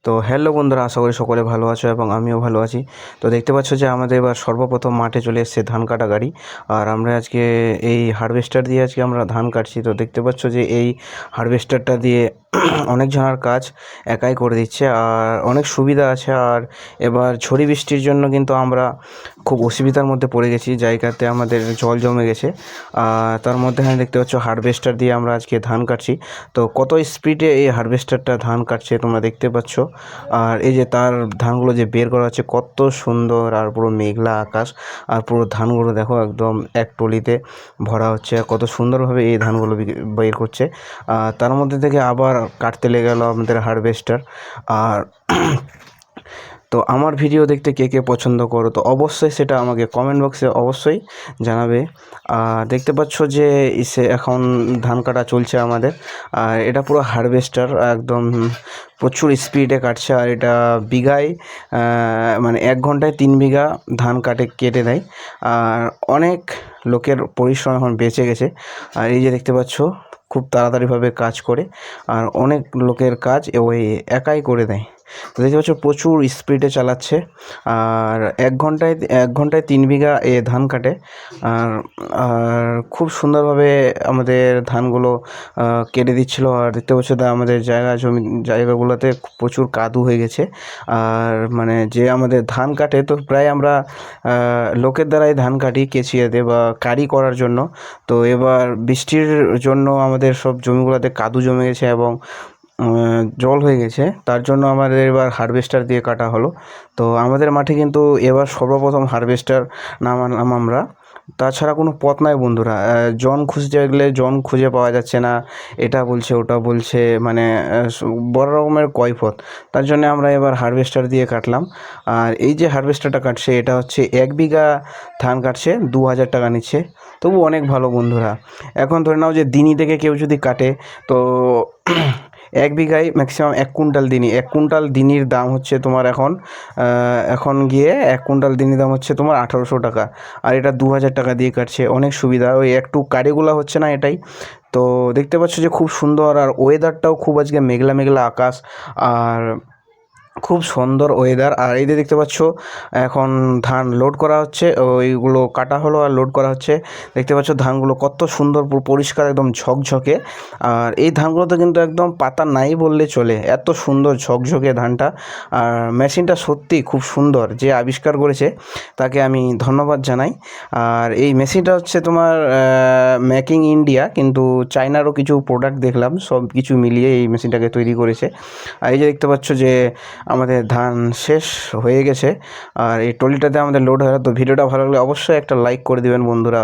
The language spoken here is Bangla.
তো হ্যালো বন্ধুরা, আশা করি সকলে ভালো আছো এবং আমিও ভালো আছি। তো দেখতে পাচ্ছ যে আমাদের এবার সর্বপ্রথম মাঠে চলে এসেছে ধান কাটা গাড়ি। আর আমরা আজকে এই হারভেস্টার দিয়ে আজকে আমরা ধান কাটছি। তো দেখতে পাচ্ছ যে এই হারভেস্টারটা দিয়ে অনেক জনের কাজ একাই করে দিচ্ছে আর অনেক সুবিধা আছে। আর এবার ঝড়ি বৃষ্টির জন্য কিন্তু আমরা খুব অসুবিধার মধ্যে পড়ে গেছি, জায়গাতে আমাদের জল জমে গেছে। তার মধ্যে দেখতে পাচ্ছ হারভেস্টার দিয়ে আমরা আজকে ধান কাটছি। তো কত স্পিডে এই হারভেস্টারটা ধান কাটছে তোমরা দেখতে পাচ্ছ। আর এই যে তার ধানগুলো যে বের করা হচ্ছে কত সুন্দর, আর পুরো মেঘলা আকাশ, আর পুরো ধানগুলো দেখো একদম এক টলিতে ভরা হচ্ছে। কত সুন্দরভাবে এই ধানগুলো বের করছে। তার মধ্যে থেকে আবার কাটতে লেগে গেল আমাদের হারভেস্টার। আর তো আমার ভিডিও দেখতে কে কে পছন্দ করো, তো অবশ্যই সেটা আমাকে কমেন্ট বক্সে অবশ্যই জানাবে। দেখতে পাচ্ছ যে এখন ধান কাটা চলছে আমাদের। আর এটা পুরো হারভেস্টার একদম প্রচুর স্পিডে কাটছে। আর এটা বিঘায় মানে 1 ঘন্টায় 3 বিঘা ধান কেটে দেয়। আর অনেক লোকের পরিশ্রম এখন বেঁচে গেছে। আর এই যে দেখতে পাচ্ছ খুব তাড়াতাড়িভাবে কাজ করে, আর অনেক লোকের কাজ ওই একাই করে দেয়। তো দেখতে পাচ্ছ প্রচুর স্পিডে চালাচ্ছে। আর 1 ঘন্টায় 3 বিঘা ধান কাটে। আর আর খুব সুন্দরভাবে আমাদের ধানগুলো কেটে দিচ্ছিলো। আর দেখতে পাচ্ছ আমাদের জায়গাগুলোতে প্রচুর কাদু হয়ে গেছে। আর মানে যে আমাদের ধান কাটে, তো প্রায় আমরা লোকের দ্বারাই ধান কাটি কেচিয়াতে বা কারি করার জন্য। তো এবার বৃষ্টির জন্য আমাদের সব জমিগুলোতে কাদু জমে গেছে এবং জল হয়ে গেছে। তার জন্য আমাদের এবার হারভেস্টার দিয়ে কাটা হলো। তো আমাদের মাঠে কিন্তু এবার সর্বপ্রথম হারভেস্টার নামালাম আমরা। তাছাড়া কোনো পথ নাই বন্ধুরা। জন খুঁজতে গেলে জন খুঁজে পাওয়া যাচ্ছে না, এটা বলছে ওটা বলছে, মানে বড় রকমের কৈফিয়ত। তার জন্য আমরা এবার হারভেস্টার দিয়ে কাটলাম। আর এই যে হারভেস্টারটা কাটছে, এটা হচ্ছে 1 বিঘা ধান কাটছে, 2000 টাকা নিচ্ছে। তবু অনেক ভালো বন্ধুরা। এখন ধরে নাও যে দিনই থেকে কেউ যদি কাটে, তো 1 বিঘায় ম্যাক্সিমাম 1 কুইন্টাল দিনই। 1 কুইন্টাল দিনির দাম হচ্ছে তোমার এখন গিয়ে 1 কুইন্টাল দিনির দাম হচ্ছে তোমার 1800 টাকা। আর এটা 2000 টাকা দিয়ে কাটছে। অনেক সুবিধা, ওই একটু কারিগুলা হচ্ছে না এটাই। তো দেখতে পাচ্ছ যে খুব সুন্দর, আর ওয়েদারটাও খুব আজকে মেঘলা মেঘলা আকাশ, আর খুব সুন্দর ওয়েদার। আর এই যে দেখতে পাচ্ছ এখন ধান লোড করা হচ্ছে, ওইগুলো কাটা হলো আর লোড করা হচ্ছে। দেখতে পাচ্ছ ধানগুলো কত সুন্দর পরিষ্কার একদম ঝকঝকে। আর এই ধানগুলোতে কিন্তু একদম পাতা নাই বললে চলে, এত সুন্দর ঝকঝকে ধানটা। আর মেশিনটা সত্যি খুব সুন্দর, যে আবিষ্কার করেছে তাকে আমি ধন্যবাদ জানাই। আর এই মেশিনটা হচ্ছে তোমার মেক ইন ইন্ডিয়া, কিন্তু চায়নারও কিছু প্রোডাক্ট দেখলাম, সব কিছু মিলিয়ে এই মেশিনটাকে তৈরি করেছে। আর এই যে দেখতে পাচ্ছ যে আমাদের ধান শেষ হয়ে গেছে, আর এই ট্রলিটাতে আমাদের লোড হয়ে গেল। তো ভিডিওটা ভালো লাগলে অবশ্যই একটা লাইক করে দিবেন বন্ধুরা।